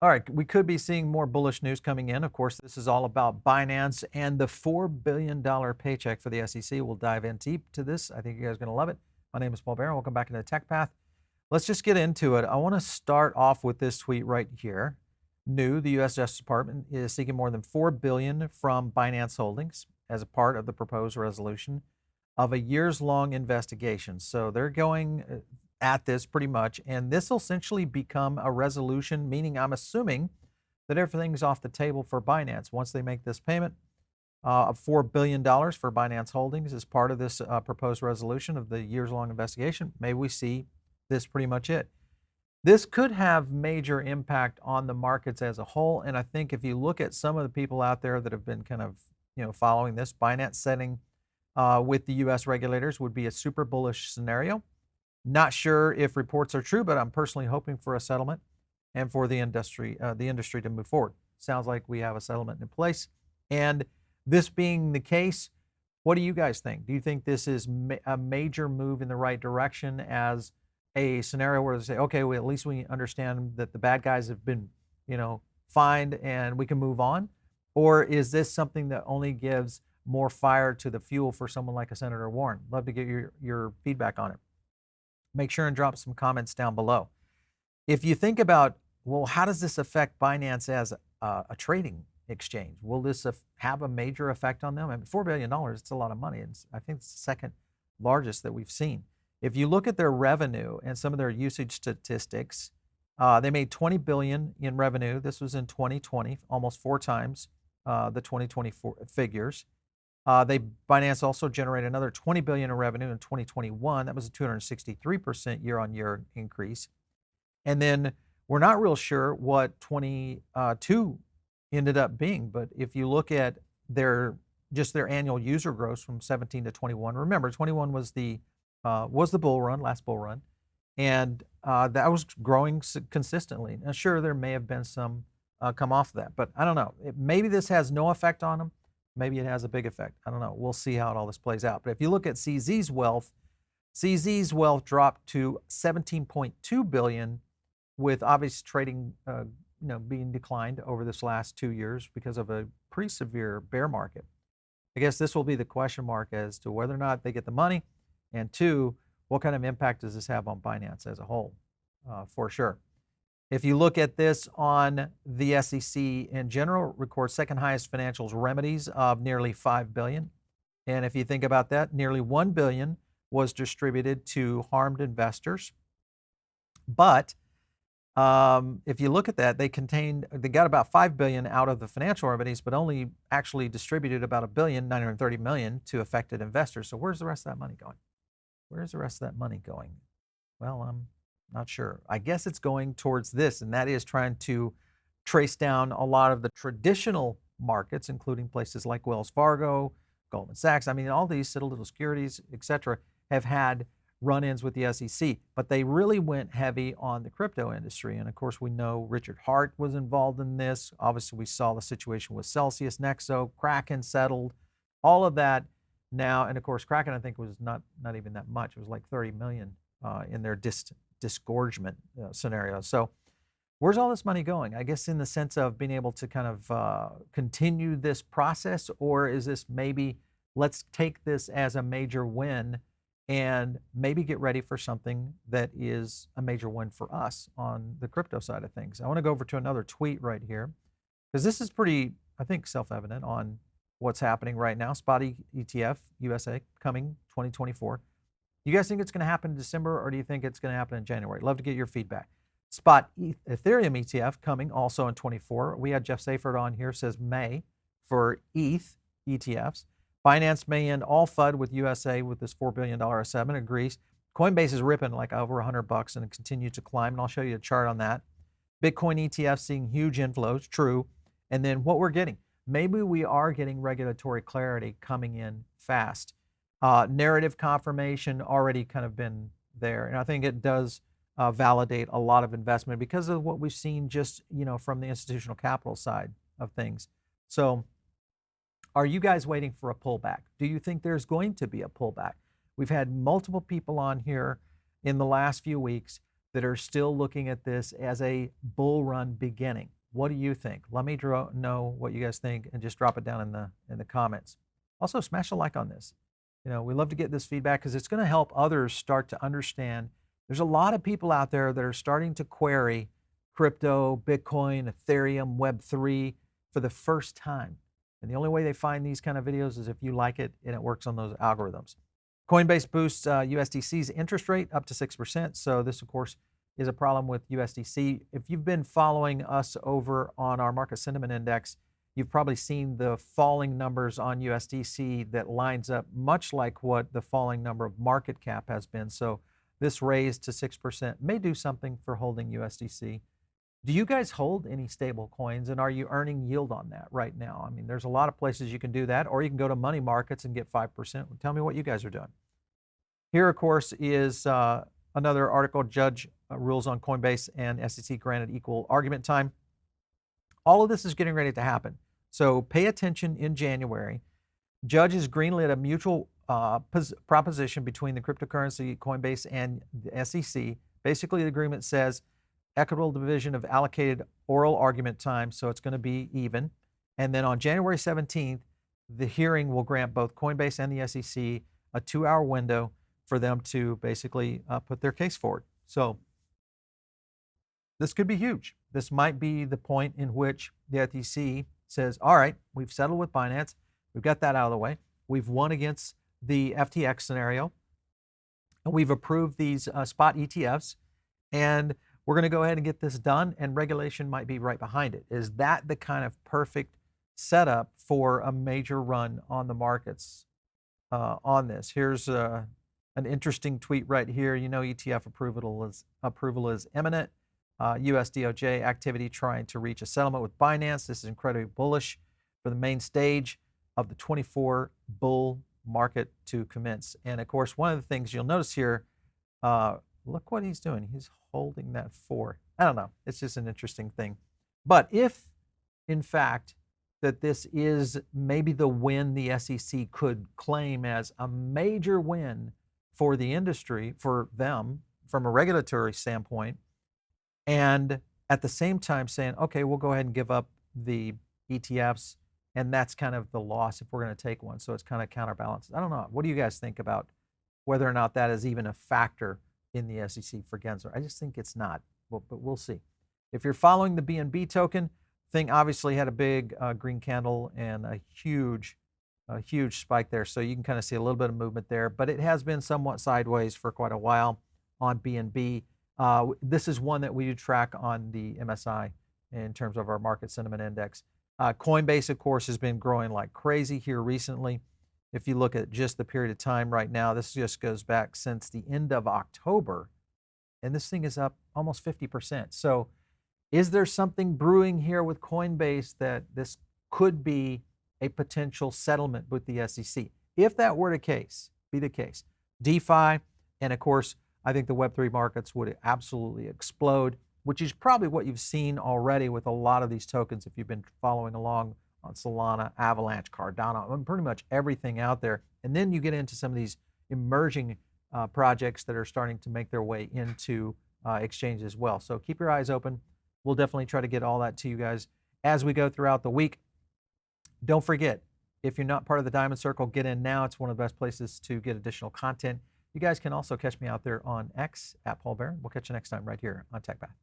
All right, we could be seeing more bullish news coming in. Of course, this is all about Binance and the $4 billion paycheck for the SEC. We'll dive in deep to this. I think you guys are going to love it. My name is Paul Barron. Welcome back into the Tech Path. Let's just get into it. I want to start off with this tweet right here. New, the U.S. Justice Department is seeking more than $4 billion from Binance Holdings as a part of the proposed resolution of a years-long investigation. So they're going at this pretty much, and this will essentially become a resolution, meaning I'm assuming that everything's off the table for Binance once they make this payment of $4 billion for Binance Holdings as part of this proposed resolution of the years-long investigation. Maybe we see this pretty much it. This could have major impact on the markets as a whole, and I think if you look at some of the people out there that have been kind of following this, Binance setting with the U.S. regulators would be a super bullish scenario. Not sure if reports are true, but I'm personally hoping for a settlement and for the industry to move forward. Sounds like we have a settlement in place. And this being the case, what do you guys think? Do you think this is a major move in the right direction as a scenario where they say, okay, well, at least we understand that the bad guys have been, fined and we can move on? Or is this something that only gives more fire to the fuel for someone like a Senator Warren? Love to get your feedback on it. Make sure and drop some comments down below. If you think about, well, how does this affect Binance as a trading exchange? Will this have a major effect on them? I mean, $4 billion, it's a lot of money. And I think it's the second largest that we've seen. If you look at their revenue and some of their usage statistics, they made $20 billion in revenue. This was in 2020, almost 4 times the 2024 figures. Binance also generated another $20 billion in revenue in 2021. That was a 263% year-on-year increase. And then we're not real sure what 22 ended up being, but if you look at their annual user growth from 17 to 21, remember 21 was the last bull run, and that was growing consistently. Now, sure, there may have been some come off of that, but I don't know. Maybe this has no effect on them. Maybe it has a big effect. I don't know. We'll see how all this plays out. But if you look at CZ's wealth dropped to $17.2 billion, with obvious trading, being declined over this last 2 years because of a pretty severe bear market. I guess this will be the question mark as to whether or not they get the money, and 2, what kind of impact does this have on Binance as a whole, for sure. If you look at this on the SEC in general, records second highest financials remedies of nearly $5 billion. And if you think about that, nearly $1 billion was distributed to harmed investors. But if you look at that, they got about $5 billion out of the financial remedies, but only actually distributed about $1.93 billion to affected investors. So where's the rest of that money going? Where's the rest of that money going? Well, I'm not sure. I guess it's going towards this, and that is trying to trace down a lot of the traditional markets, including places like Wells Fargo, Goldman Sachs. I mean, all these Citadel Securities, et cetera, have had run-ins with the SEC, but they really went heavy on the crypto industry. And of course, we know Richard Hart was involved in this. Obviously, we saw the situation with Celsius, Nexo, Kraken settled, all of that now. And of course, Kraken, I think, was not even that much. It was like 30 million in their disgorgement scenario. So where's all this money going? I guess in the sense of being able to kind of continue this process, or is this maybe let's take this as a major win and maybe get ready for something that is a major win for us on the crypto side of things. I want to go over to another tweet right here, because this is pretty, I think, self-evident on what's happening right now. Spot ETF USA coming 2024. You guys think it's going to happen in December, or do you think it's going to happen in January? Love to get your feedback. Spot Ethereum ETF coming also in 24. We had Jeff Safert on here, says May for ETH ETFs. Binance may end all FUD with USA with this $4 billion assessment, agrees. Coinbase is ripping like over $100 and it continues to climb, and I'll show you a chart on that. Bitcoin ETF seeing huge inflows, true. And then what we're getting, maybe we are getting regulatory clarity coming in fast. Narrative confirmation already kind of been there. And I think it does validate a lot of investment because of what we've seen just, from the institutional capital side of things. So are you guys waiting for a pullback? Do you think there's going to be a pullback? We've had multiple people on here in the last few weeks that are still looking at this as a bull run beginning. What do you think? Let me know what you guys think and just drop it down in the comments. Also, smash a like on this. We love to get this feedback because it's going to help others start to understand. There's a lot of people out there that are starting to query crypto, Bitcoin, Ethereum, Web3 for the first time. And the only way they find these kind of videos is if you like it and it works on those algorithms. Coinbase boosts USDC's interest rate up to 6%. So this, of course, is a problem with USDC. If you've been following us over on our market sentiment index, you've probably seen the falling numbers on USDC that lines up much like what the falling number of market cap has been. So this raise to 6% may do something for holding USDC. Do you guys hold any stable coins, and are you earning yield on that right now? I mean, there's a lot of places you can do that, or you can go to money markets and get 5%. Tell me what you guys are doing. Here, of course, is another article. Judge rules on Coinbase and SEC granted equal argument time. All of this is getting ready to happen. So pay attention in January. Judge has greenlit a mutual proposition between the cryptocurrency Coinbase and the SEC. Basically, the agreement says equitable division of allocated oral argument time, so it's going to be even. And then on January 17th, the hearing will grant both Coinbase and the SEC a 2-hour window for them to basically put their case forward. So this could be huge. This might be the point in which the SEC says, all right, we've settled with Binance. We've got that out of the way. We've won against the FTX scenario. And we've approved these spot ETFs. And we're going to go ahead and get this done, and regulation might be right behind it. Is that the kind of perfect setup for a major run on the markets on this? Here's an interesting tweet right here. ETF approval is imminent. US DOJ activity trying to reach a settlement with Binance. This is incredibly bullish for the main stage of the 24 bull market to commence. And of course, one of the things you'll notice here, look what he's doing. He's holding that 4. I don't know. It's just an interesting thing. But if, in fact, that this is maybe the win the SEC could claim as a major win for the industry, for them, from a regulatory standpoint, and at the same time saying, okay, we'll go ahead and give up the ETFs, and that's kind of the loss if we're going to take one. So it's kind of counterbalances. I don't know. What do you guys think about whether or not that is even a factor in the SEC for Gensler? I just think it's not, but we'll see. If you're following the BNB token, thing obviously had a big green candle and a huge spike there. So you can kind of see a little bit of movement there, but it has been somewhat sideways for quite a while on BNB. This is one that we do track on the MSI in terms of our market sentiment index. Coinbase, of course, has been growing like crazy here recently. If you look at just the period of time right now, this just goes back since the end of October, and this thing is up almost 50%. So is there something brewing here with Coinbase that this could be a potential settlement with the SEC? If that were be the case, DeFi, and of course, I think the Web3 markets would absolutely explode, which is probably what you've seen already with a lot of these tokens if you've been following along on Solana, Avalanche, Cardano, pretty much everything out there. And then you get into some of these emerging projects that are starting to make their way into exchange as well. So keep your eyes open. We'll definitely try to get all that to you guys as we go throughout the week. Don't forget, if you're not part of the Diamond Circle, get in now. It's one of the best places to get additional content. You guys can also catch me out there on X at Paul Barron. We'll catch you next time right here on TechPath.